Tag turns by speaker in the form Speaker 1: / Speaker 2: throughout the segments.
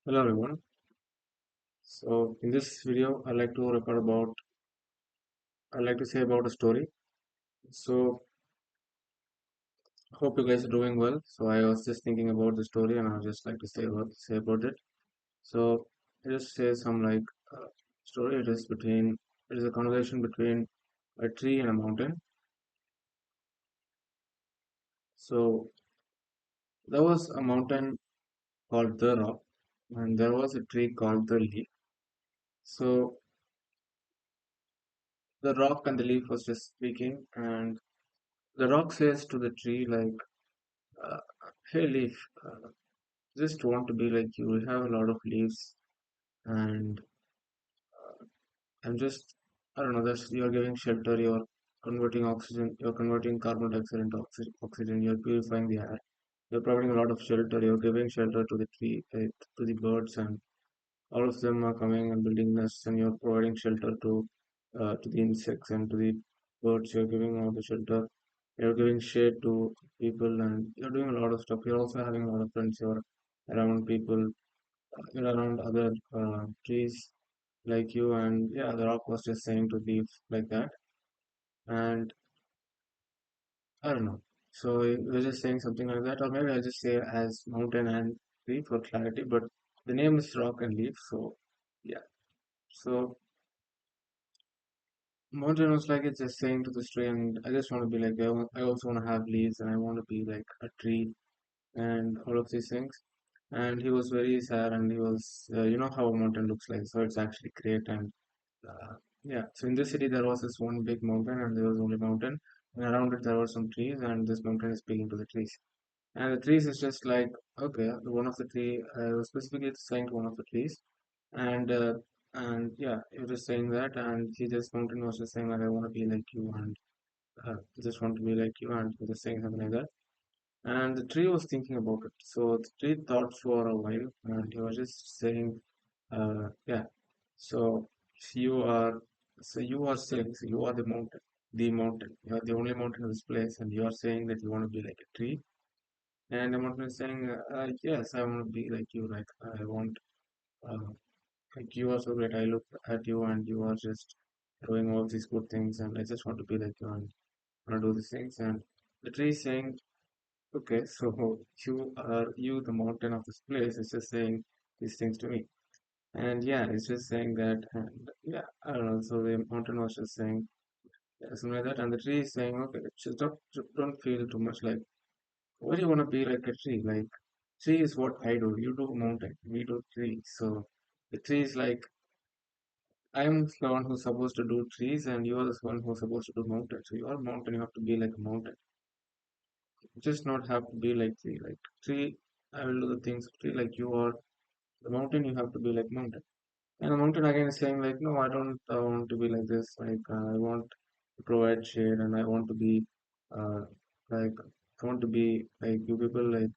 Speaker 1: Hello everyone. So in this video, I'd like to say about a story. So hope you guys are doing well. So I was just thinking about the story, and I'd just like to say about it. So I just say some story. It is a conversation between a tree and a mountain. So there was a mountain called the Rock, and there was a tree called the Leaf. So the rock and the leaf was just speaking, and the rock says to the tree uh, "Hey leaf, just want to be like you. We have a lot of leaves, and I'm just, I don't know, that's you're giving shelter, you're converting oxygen, you're converting carbon dioxide into oxygen, you're purifying the air, you're providing a lot of shelter, you're giving shelter to the tree, to the birds, and all of them are coming and building nests, and you're providing shelter to the insects and to the birds, you're giving all the shelter. You're giving shade to people, and you're doing a lot of stuff. You're also having a lot of friends. You're around people, around other trees like you. And yeah, the rock was just saying to leave like that, and I don't know, so it was just saying something like that, or maybe I'll just say as mountain and tree for clarity, but the name is rock and leaf, so yeah. So mountain was like it's just saying to this tree, and I just want to be like I also want to have leaves, and I want to be like a tree and all of these things. And he was very sad, and he was you know how a mountain looks like, so it's actually great. And yeah, so in this city there was this one big mountain, and there was only mountain, and around it there were some trees, and this mountain is speaking to the trees. And the trees is just like, okay, one of the tree was specifically saying to one of the trees, and yeah, he was just saying that, and he just mountain was just saying that I want to be like you, and I just want to be like you, and he was just saying something like that. And the tree was thinking about it. So the tree thought for a while, and he was just saying, yeah, so you are, so you are saying, so you are the mountain. You are the only mountain in this place, and you are saying that you want to be like a tree. And the mountain is saying, yes, I want to be like you. Like I want, uh, like you are so great. I look at you, and you are just doing all these good things, and I just want to be like you, and want to do these things. And the tree is saying, okay, so you the mountain of this place is just saying these things to me. And yeah, it's just saying that, and yeah, I don't know. So the mountain was just saying something like that, and the tree is saying, okay, just don't feel too much like, why do you want to be like a tree? Like, tree is what I do. You do mountain, we do tree. So the tree is like, I'm the one who's supposed to do trees, and you are the one who's supposed to do mountain. So you are mountain, you have to be like a mountain. Just not have to be like tree. Like tree, I will do the things of tree. Like you are the mountain, you have to be like mountain. And the mountain again is saying like, no, I don't want to be like this. Like I want to provide shade, and I want to be uh, like I want to be like you people, like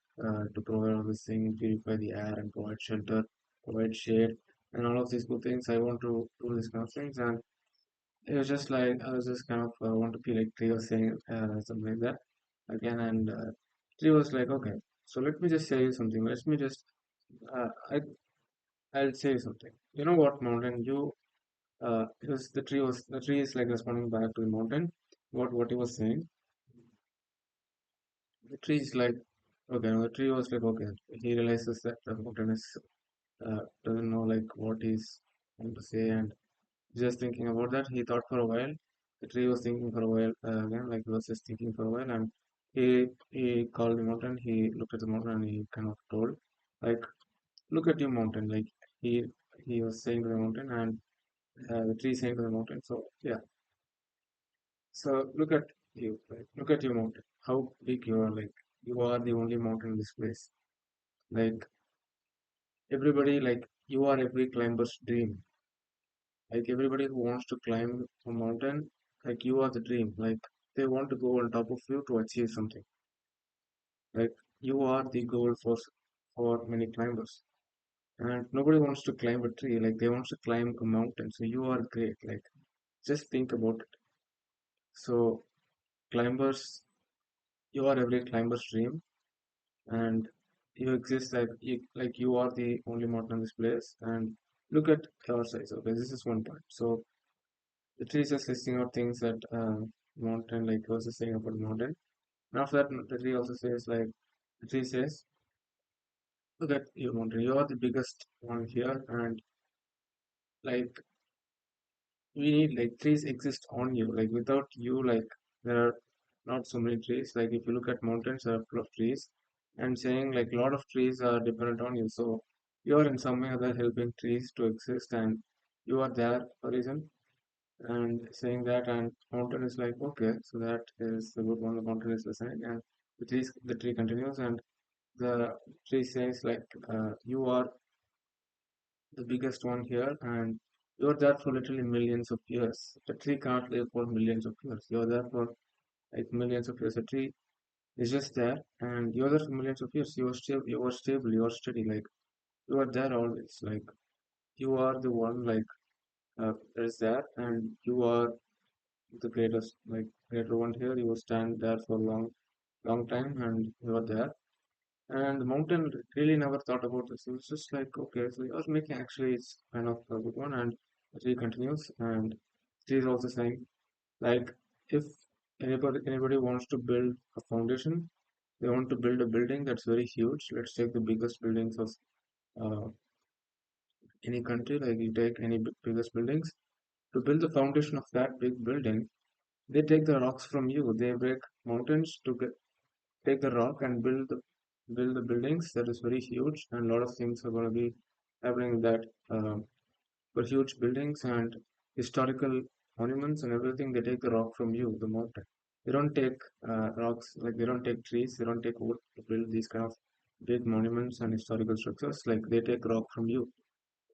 Speaker 1: to provide all this thing, purify the air, and provide shelter, provide shade, and all of these good things. I want to do these kind of things, and it was just like I was just kind of want to be like Tree was saying something like that again, and Tree was like, okay, so let me just say you something. Let me just uh, I I'll say something. You know what, mountain? Because the tree is like responding back to the mountain. What he was saying, the tree is like, okay. Now the tree was like, okay. He realizes that the mountain is doesn't know like what he's going to say, and just thinking about that, he thought for a while. The tree was thinking for a while again, like he was just thinking for a while, and he called the mountain. He looked at the mountain, and he kind of told, like, look at your mountain. Like he he was saying to the mountain, and the tree saying to the mountain. So yeah, so look at you, like, look at your mountain. How big you are. Like you are the only mountain in this place. Like everybody, like you are every climber's dream. Like everybody who wants to climb a mountain, like you are the dream. Like they want to go on top of you to achieve something. Like you are the goal for many climbers. And nobody wants to climb a tree. Like they want to climb a mountain. So you are great. Like just think about it. So climbers, you are every climber's dream, and you exist like you are the only mountain in this place, and look at your size. Okay, this is one point. So the tree is just listing out things that mountain, like I was just saying about mountain. And after that, the tree also says like the tree says, look at your mountain. You are the biggest one here, and like we need like trees exist on you. Like without you, like there are not so many trees. Like if you look at mountains, there are full of trees, and saying like a lot of trees are dependent on you. So you are in some way or other helping trees to exist, and you are there for a reason. And saying that, and mountain is like okay, so that is the good one. The mountain is listening, and the tree continues, and the tree says like you are the biggest one here, and you're there for literally millions of years. The tree can't live for millions of years. You're there for like millions of years. The tree is just there, and you're there for millions of years. You are stable, you are steady, like you are there always. Like you are the one like that is there, and you are the greatest, like greater one here. You will stand there for a long time, and you are there. And the mountain really never thought about this. It was just like, okay, so you're making actually it's kind of a good one. And the tree continues, and tree is also saying, like, if anybody wants to build a foundation, they want to build a building that's very huge. Let's take the biggest buildings of uh, any country, like you take any biggest buildings. To build the foundation of that big building, they take the rocks from you. They break mountains to take the rock and build the buildings that is very huge, and a lot of things are going to be happening in that for huge buildings and historical monuments and everything. They take the rock from you, the mountain. They don't take rocks, like they don't take trees, they don't take wood to build these kind of big monuments and historical structures. Like they take rock from you.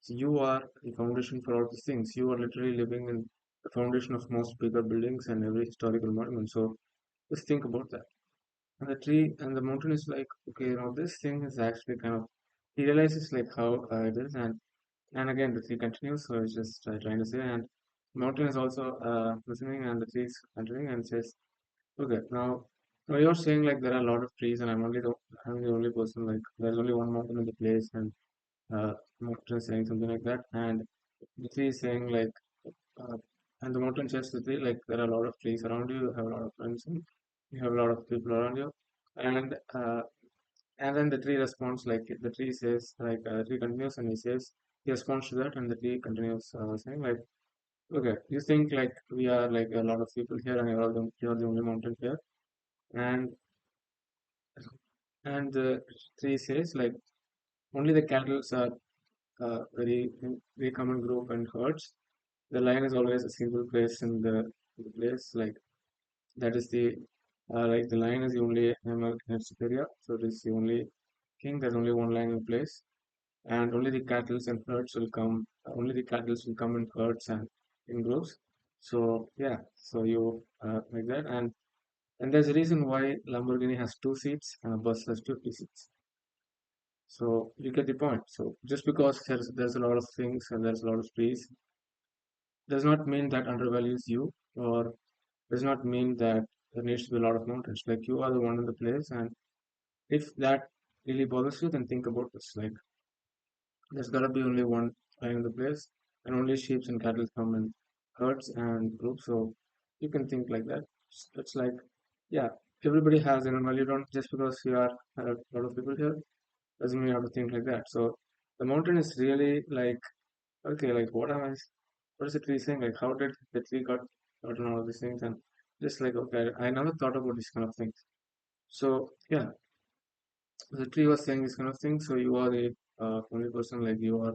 Speaker 1: So you are the foundation for all these things. You are literally living in the foundation of most bigger buildings and every historical monument. So just think about that. And the tree and the mountain is like, okay, this thing is actually kind of, he realizes like how it is. And again, the tree continues. So it's just trying to say, and mountain is also listening, and the tree is continuing and says, okay, now you're saying like there are a lot of trees, and I'm the only person, like there's only one mountain in the place, and mountain is saying something like that. And the tree is saying like, uh, and the mountain says to the tree, like there are a lot of trees around you, you have a lot of friends, and you have a lot of people around you. And and then the tree responds like the tree says like tree continues, and he responds to that, and the tree continues saying like, okay, you think like we are like a lot of people here, and you're the only mountain here. And and the tree says like only the cattle are very common group and herds. The lion is always a single place in the place, like that is the like the lion is the only animal in its area, so it is the only king. There's only one lion in place, and only the cattle and herds will come. Only the cattle will come in herds and in groups. So yeah, so you like that, and there's a reason why Lamborghini has two seats and a bus has 50 seats. So you get the point. So just because there's a lot of things and there's a lot of trees does not mean that undervalues you, or does not mean that there needs to be a lot of mountains. Like you are the one in the place, and if that really bothers you, then think about this. Like there's gotta be only one line in the place, and only sheep and cattle come in herds and groups. So you can think like that. It's like, yeah, everybody has an animal. You don't just because you are a lot of people here doesn't mean you have to think like that. So the mountain is really like, okay, like what is the tree saying? Like how did the tree gotten all of these things? And just like okay, I never thought about these kind of things. So yeah, the tree was saying this kind of thing. So you are the only person, like you are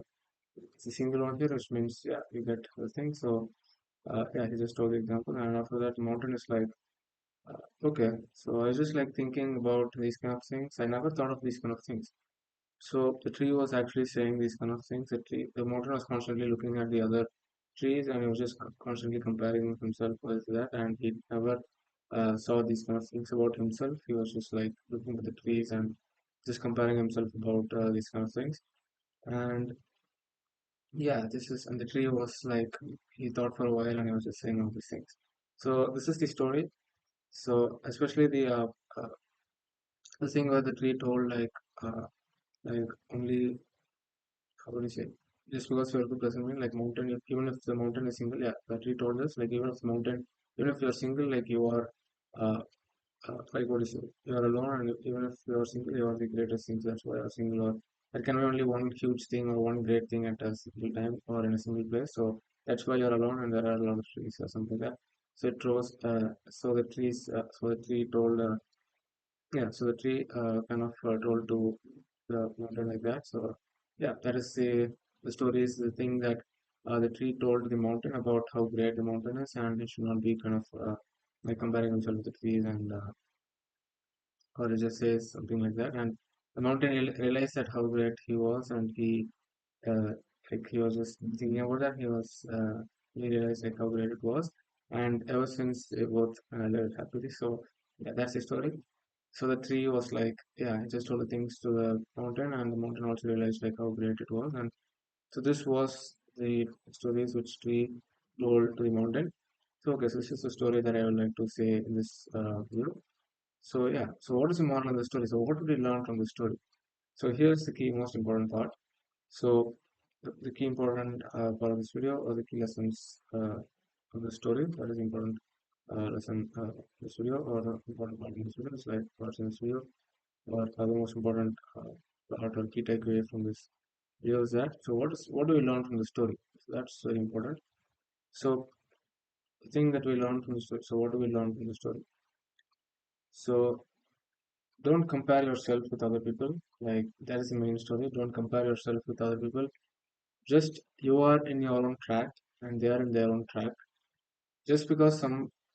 Speaker 1: the single one here, which means yeah, you get the thing. So yeah, he just told the example, and after that, mountain is like okay. So I was just like thinking about these kind of things. I never thought of these kind of things. So the tree was actually saying these kind of things. The mountain was constantly looking at the other trees, and he was just constantly comparing himself with that, and he never saw these kind of things about himself. He was just like looking at the trees and just comparing himself about these kind of things. And yeah, and the tree was like, he thought for a while, and he was just saying all these things. So this is the story. So especially the thing where the tree told like. like only, how would you say, just because you're good doesn't mean like mountain, even if the mountain is single, yeah, that he told us, like even if the mountain, even if you're single, like you are, uh, like what is it? You are alone, and even if you are single, you are the greatest thing. That's why you are single. Or there can be only one huge thing or one great thing at a single time or in a single place. So that's why you're alone, and there are a lot of trees or something like that. So it rose. So the tree told. Yeah. So the tree kind of told to the mountain like that. So yeah, that is the story is the thing that the tree told the mountain about how great the mountain is, and it should not be kind of like comparing himself with the trees and or it just says something like that. And the mountain realized that how great he was, and uh, he was just thinking about that. He realized like how great it was, and ever since they both lived happily. So yeah, that's the story. So the tree was like, yeah, he just told the things to the mountain, and the mountain also realized like how great it was. And so this was the stories which tree told to the mountain. So okay, so this is the story that I would like to say in this video. So yeah, so what is the moral of the story? So what did we learn from the story? So here's the key, most important part. So the key important part of this video, or the key lessons of the story, that is important lesson of this video, or the important part in this video is like parts in this video, or the most important part or key takeaway from this video is that. So what do we learn from the story? So that's very important. So the thing that we learn from the story. So what do we learn from the story? So don't compare yourself with other people. Like that is the main story. Don't compare yourself with other people. Just you are in your own track and they are in their own track. Just because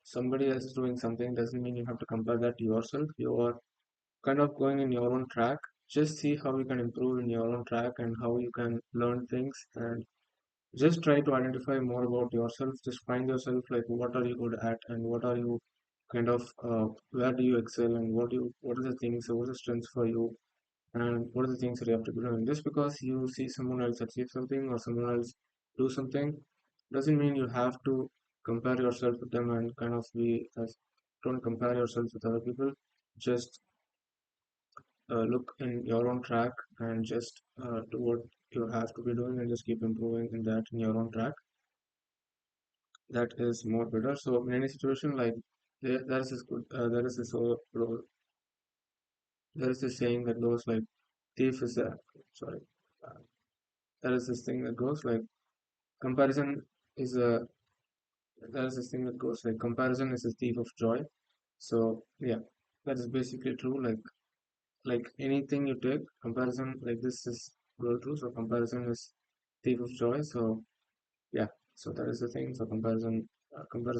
Speaker 1: somebody else is doing something doesn't mean you have to compare that to yourself. You are kind of going in your own track. Just see how you can improve in your own track and how you can learn things, and just try to identify more about yourself. Just find yourself, like what are you good at and what are you kind of where do you excel, and what are the things, what are the strengths for you, and what are the things that you have to be doing. Just because you see someone else achieve something or someone else do something doesn't mean you have to compare yourself with them and kind of be as, don't compare yourself with other people. Just look in your own track and just do what you have to be doing and just keep improving in that in your own track. That is more better. So in any situation, like there is this good, there is this saying that goes like thief is a, sorry, uh, there is this thing that goes like comparison is a, there is this thing that goes like comparison is a thief of joy. So yeah, that is basically true. Like anything you take, comparison like this is go true. So comparison is thief of joy. So yeah, so that is the thing. So comparison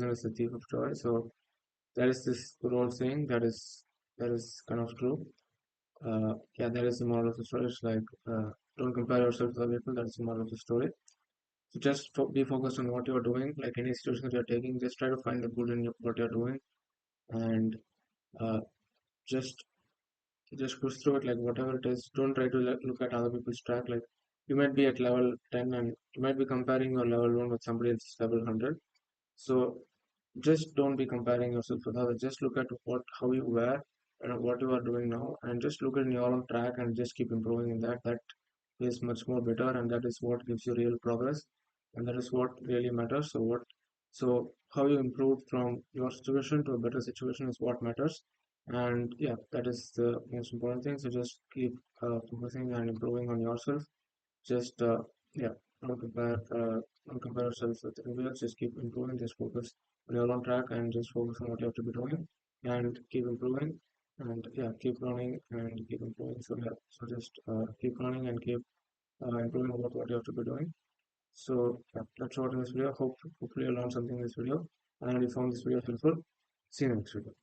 Speaker 1: is the thief of joy. So there is this good old saying that is kind of true. Yeah, that is the moral of the story. It's like don't compare yourself to other people. That's the moral of the story. So just be focused on what you're doing. Like any situation that you're taking, just try to find the good in what you're doing, and uh, just just push through it. Like whatever it is, don't try to look at other people's track. Like you might be at level 10, and you might be comparing your level 1 with somebody else's level 100. So just don't be comparing yourself with others. Just look at what how you were and what you are doing now, and just look at your own track and just keep improving in that. That is much more better, and that is what gives you real progress, and that is what really matters. So how you improve from your situation to a better situation is what matters, and yeah, that is the most important thing. So just keep focusing and improving on yourself. Just yeah, don't compare yourself with everyone else. Just keep improving. Just focus on your own track and just focus on what you have to be doing and keep improving. And yeah, keep learning and keep improving. So yeah, so just keep learning and keep improving about what you have to be doing. So yeah, that's what in this video. Hopefully you learned something in this video and you found this video helpful. See you in the next video.